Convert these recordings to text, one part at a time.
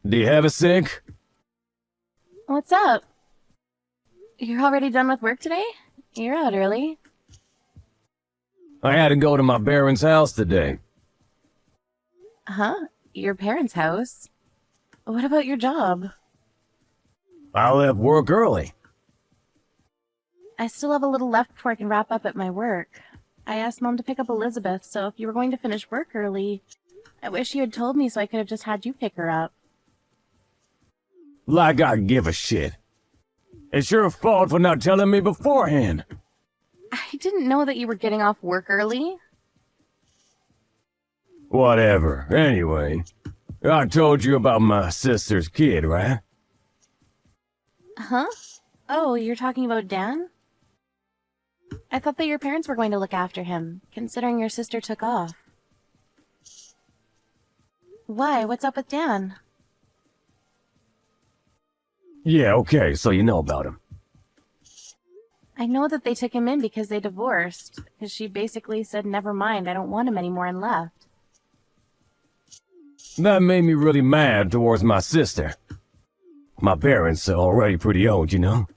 Do you have a sink? What's up? You're already done with work today? You're out early. I had to go to my parents' house today. Huh? Your parents' house? What about your job? I left work early. I still have a little left before I can wrap up at my work. I asked Mom to pick up Elizabeth, so if you were going to finish work early, I wish you had told me so I could have just had you pick her up. Like I give a shit. It's your fault for not telling me beforehand. I didn't know that you were getting off work early. Whatever. Anyway, I told you about my sister's kid, right? Huh? Oh, you're talking about Dan? I thought that your parents were going to look after him, considering your sister took off. Why? What's up with Dan? Yeah, okay, so you know about him. I know that they took him in because they divorced, because she basically said, never mind, I don't want him anymore, and left. That made me really mad towards my sister. My parents are already pretty old, you know?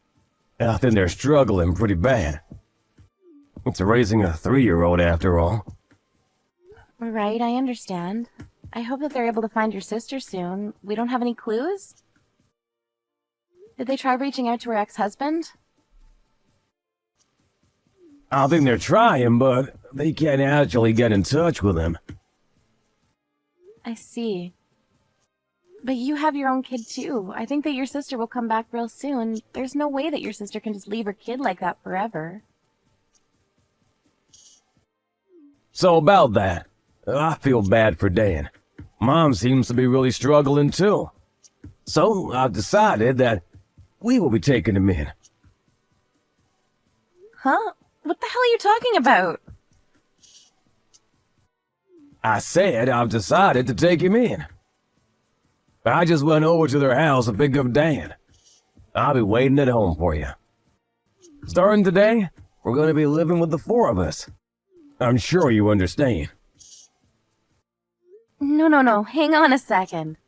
And I think they're struggling pretty bad. It's raising a 3-year-old after all. Right, I understand. I hope that they're able to find your sister soon. We don't have any clues? Did they try reaching out to her ex-husband? I think they're trying, but they can't actually get in touch with him. I see. But you have your own kid too. I think that your sister will come back real soon. There's no way that your sister can just leave her kid like that forever. So about that, I feel bad for Dan. Mom seems to be really struggling too. So I've decided that we will be taking him in. Huh? What the hell are you talking about? I said I've decided to take him in. I just went over to their house to pick up Dan. I'll be waiting at home for you. Starting today, we're going to be living with the 4 of us. I'm sure you understand. No. Hang on a second.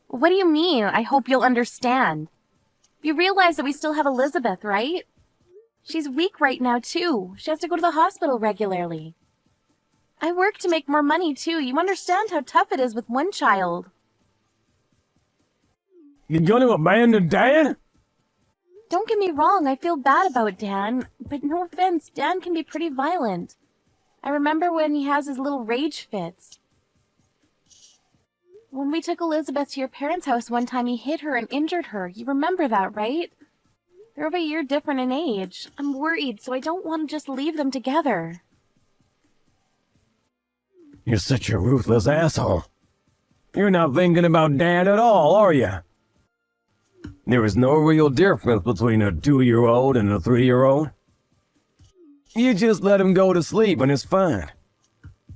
What do you mean, I hope you'll understand? You realize that we still have Elizabeth, right? She's weak right now, too. She has to go to the hospital regularly. I work to make more money, too. You understand how tough it is with one child. You going to abandon Dan? Don't get me wrong, I feel bad about Dan, but no offense, Dan can be pretty violent. I remember when he has his little rage fits. When we took Elizabeth to your parents' house one time, he hit her and injured her. You remember that, right? They're over a year different in age. I'm worried, so I don't want to just leave them together. You're such a ruthless asshole. You're not thinking about Dan at all, are you? There is no real difference between a 2-year-old and a 3-year-old. You just let him go to sleep and it's fine.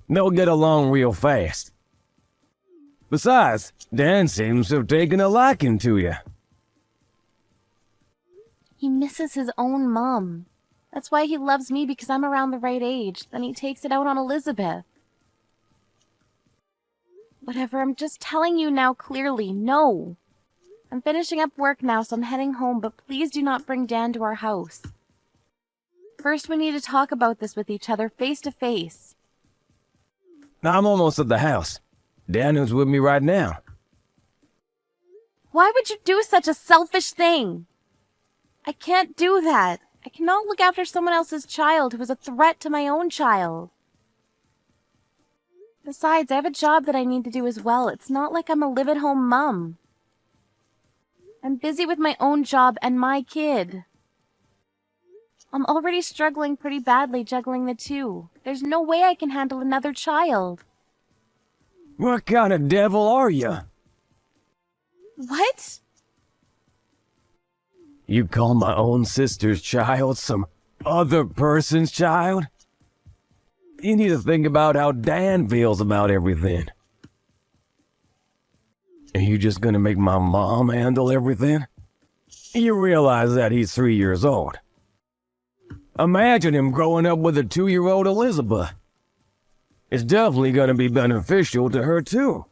They'll get along real fast. Besides, Dan seems to have taken a liking to you. He misses his own mom. That's why he loves me, because I'm around the right age. Then he takes it out on Elizabeth. Whatever, I'm just telling you now clearly, no. I'm finishing up work now, so I'm heading home, but please do not bring Dan to our house. First, we need to talk about this with each other, face to face. I'm almost at the house. Dan is with me right now. Why would you do such a selfish thing? I can't do that. I cannot look after someone else's child who is a threat to my own child. Besides, I have a job that I need to do as well. It's not like I'm a live-at-home mom. I'm busy with my own job and my kid. I'm already struggling pretty badly juggling the two. There's no way I can handle another child. What kind of devil are you? What? You call my own sister's child some other person's child? You need to think about how Dan feels about everything. Are you just gonna make my mom handle everything? You realize that he's 3 years old. Imagine him growing up with a 2-year-old Elizabeth. It's definitely gonna be beneficial to her too.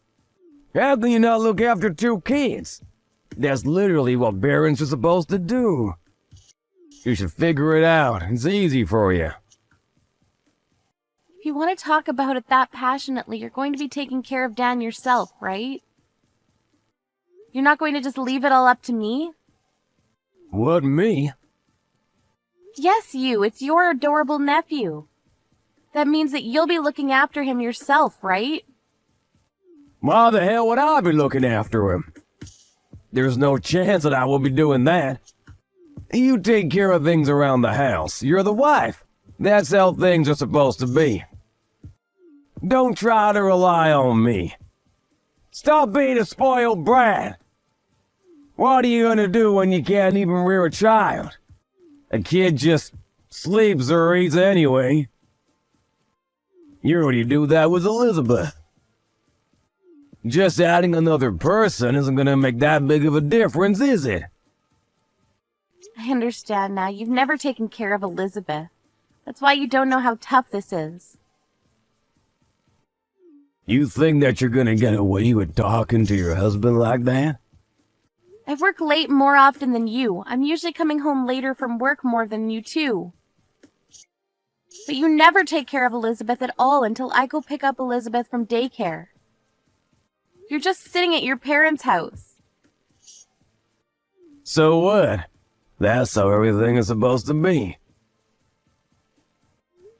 How can you not look after two kids? That's literally what parents are supposed to do. You should figure it out. It's easy for you. If you want to talk about it that passionately, you're going to be taking care of Dan yourself, right? You're not going to just leave it all up to me? What, me? Yes, you. It's your adorable nephew. That means that you'll be looking after him yourself, right? Why the hell would I be looking after him? There's no chance that I will be doing that. You take care of things around the house. You're the wife. That's how things are supposed to be. Don't try to rely on me. Stop being a spoiled brat. What are you gonna do when you can't even rear a child? A kid just sleeps or eats anyway. You already do that with Elizabeth. Just adding another person isn't gonna make that big of a difference, is it? I understand now. You've never taken care of Elizabeth. That's why you don't know how tough this is. You think that you're gonna get away with talking to your husband like that? I work late more often than you. I'm usually coming home later from work more than you too. But you never take care of Elizabeth at all until I go pick up Elizabeth from daycare. You're just sitting at your parents' house. So what? That's how everything is supposed to be.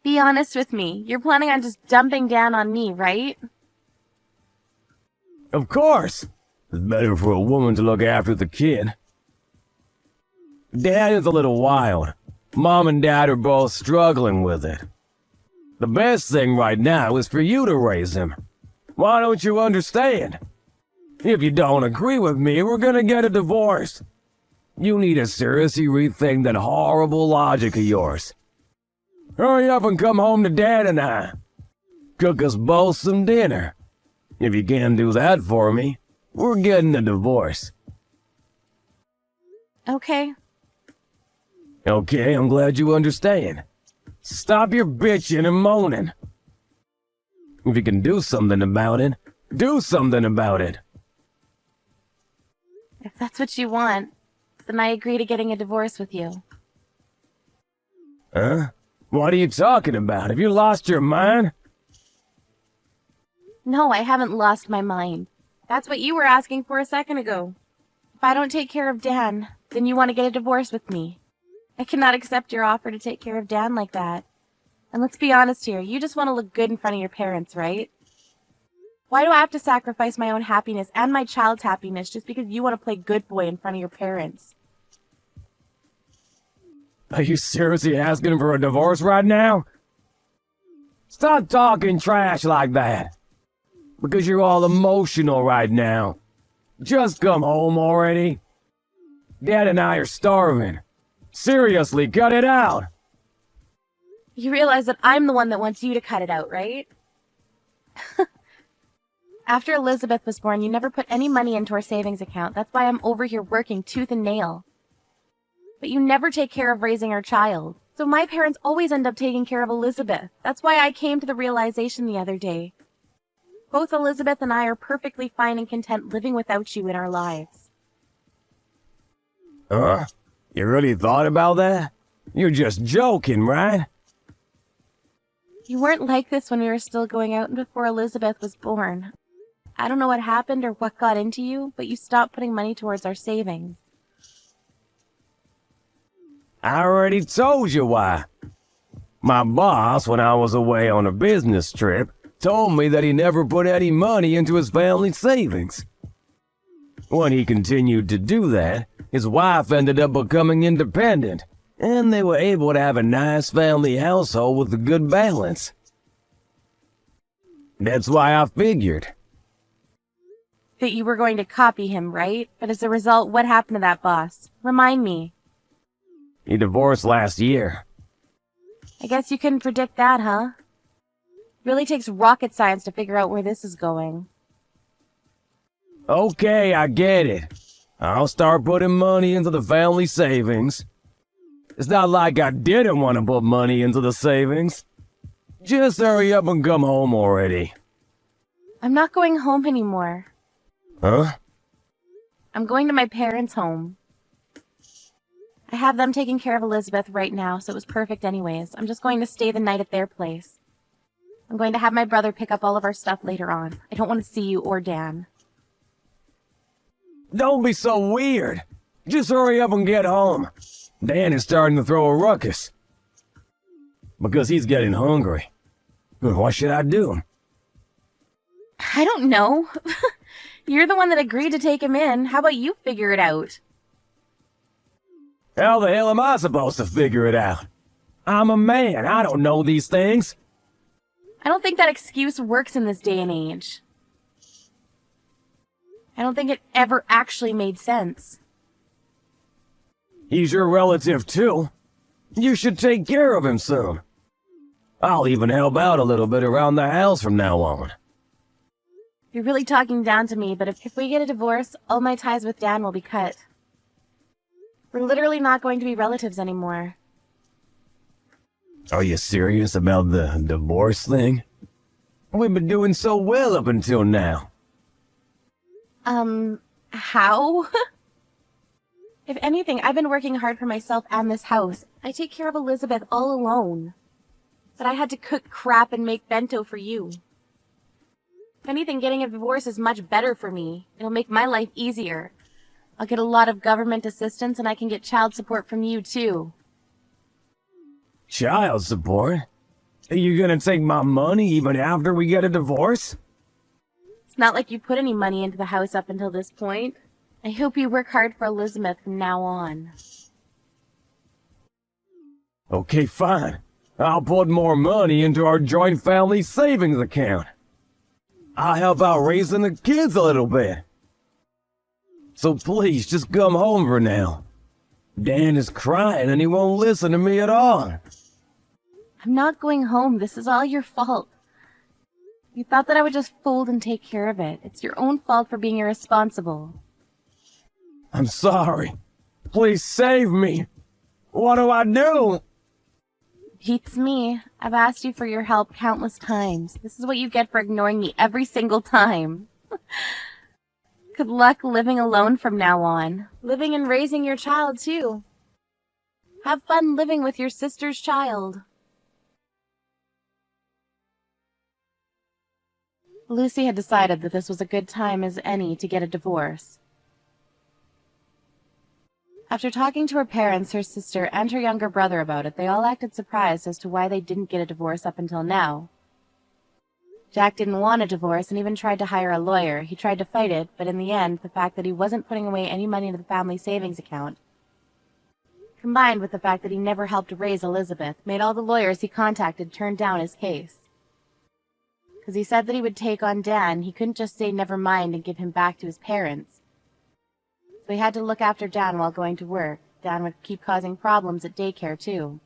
Be honest with me. You're planning on just dumping Dan on me, right? Of course. It's better for a woman to look after the kid. Dad is a little wild. Mom and Dad are both struggling with it. The best thing right now is for you to raise him. Why don't you understand? If you don't agree with me, we're gonna get a divorce. You need to seriously rethink that horrible logic of yours. Hurry up and come home to Dad and I. Cook us both some dinner. If you can't do that for me, we're getting a divorce. Okay. Okay, I'm glad you understand. Stop your bitching and moaning. If you can do something about it, do something about it. If that's what you want, then I agree to getting a divorce with you. Huh? What are you talking about? Have you lost your mind? No, I haven't lost my mind. That's what you were asking for a second ago. If I don't take care of Dan, then you want to get a divorce with me. I cannot accept your offer to take care of Dan like that. And let's be honest here, you just want to look good in front of your parents, right? Why do I have to sacrifice my own happiness and my child's happiness just because you want to play good boy in front of your parents? Are you seriously asking for a divorce right now? Stop talking trash like that. Because you're all emotional right now. Just come home already. Dad and I are starving. Seriously, cut it out. You realize that I'm the one that wants you to cut it out, right? After Elizabeth was born, you never put any money into our savings account. That's why I'm over here working tooth and nail. But you never take care of raising our child. So my parents always end up taking care of Elizabeth. That's why I came to the realization the other day. Both Elizabeth and I are perfectly fine and content living without you in our lives. You really thought about that? You're just joking, right? You weren't like this when we were still going out and before Elizabeth was born. I don't know what happened or what got into you, but you stopped putting money towards our savings. I already told you why. My boss, when I was away on a business trip, told me that he never put any money into his family savings. When he continued to do that, his wife ended up becoming independent, and they were able to have a nice family household with a good balance. That's why I figured. That you were going to copy him, right? But as a result, what happened to that boss? Remind me. He divorced last year. I guess you couldn't predict that, huh? Really takes rocket science to figure out where this is going. Okay, I get it. I'll start putting money into the family savings. It's not like I didn't want to put money into the savings. Just hurry up and come home already. I'm not going home anymore. Huh? I'm going to my parents' home. I have them taking care of Elizabeth right now, so it was perfect anyways. I'm just going to stay the night at their place. I'm going to have my brother pick up all of our stuff later on. I don't want to see you or Dan. Don't be so weird. Just hurry up and get home. Dan is starting to throw a ruckus. Because he's getting hungry. What should I do? I don't know. You're the one that agreed to take him in. How about you figure it out? How the hell am I supposed to figure it out? I'm a man. I don't know these things. I don't think that excuse works in this day and age. I don't think it ever actually made sense. He's your relative, too. You should take care of him soon. I'll even help out a little bit around the house from now on. You're really talking down to me, but if we get a divorce, all my ties with Dan will be cut. We're literally not going to be relatives anymore. Are you serious about the divorce thing? We've been doing so well up until now. How? If anything, I've been working hard for myself and this house. I take care of Elizabeth all alone. But I had to cook crap and make bento for you. If anything, getting a divorce is much better for me. It'll make my life easier. I'll get a lot of government assistance and I can get child support from you, too. Child support? Are you gonna take my money even after we get a divorce? It's not like you put any money into the house up until this point. I hope you work hard for Elizabeth from now on. Okay, fine. I'll put more money into our joint family savings account. I'll help out raising the kids a little bit. So please, just come home for now. Dan is crying and he won't listen to me at all. I'm not going home. This is all your fault. You thought that I would just fold and take care of it. It's your own fault for being irresponsible. I'm sorry. Please save me. What do I do? Beats me. I've asked you for your help countless times. This is what you get for ignoring me every single time. Good luck living alone from now on. Living and raising your child, too. Have fun living with your sister's child. Lucy had decided that this was a good time as any to get a divorce. After talking to her parents, her sister, and her younger brother about it, they all acted surprised as to why they didn't get a divorce up until now. Jack didn't want a divorce and even tried to hire a lawyer. He tried to fight it, but in the end, the fact that he wasn't putting away any money into the family savings account, combined with the fact that he never helped raise Elizabeth, made all the lawyers he contacted turn down his case. Because he said that he would take on Dan, he couldn't just say never mind and give him back to his parents. So he had to look after Dan while going to work. Dan would keep causing problems at daycare, too.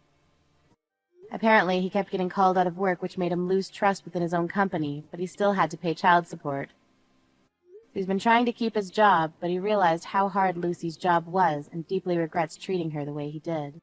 Apparently, he kept getting called out of work, which made him lose trust within his own company, but he still had to pay child support. He's been trying to keep his job, but he realized how hard Lucy's job was and deeply regrets treating her the way he did.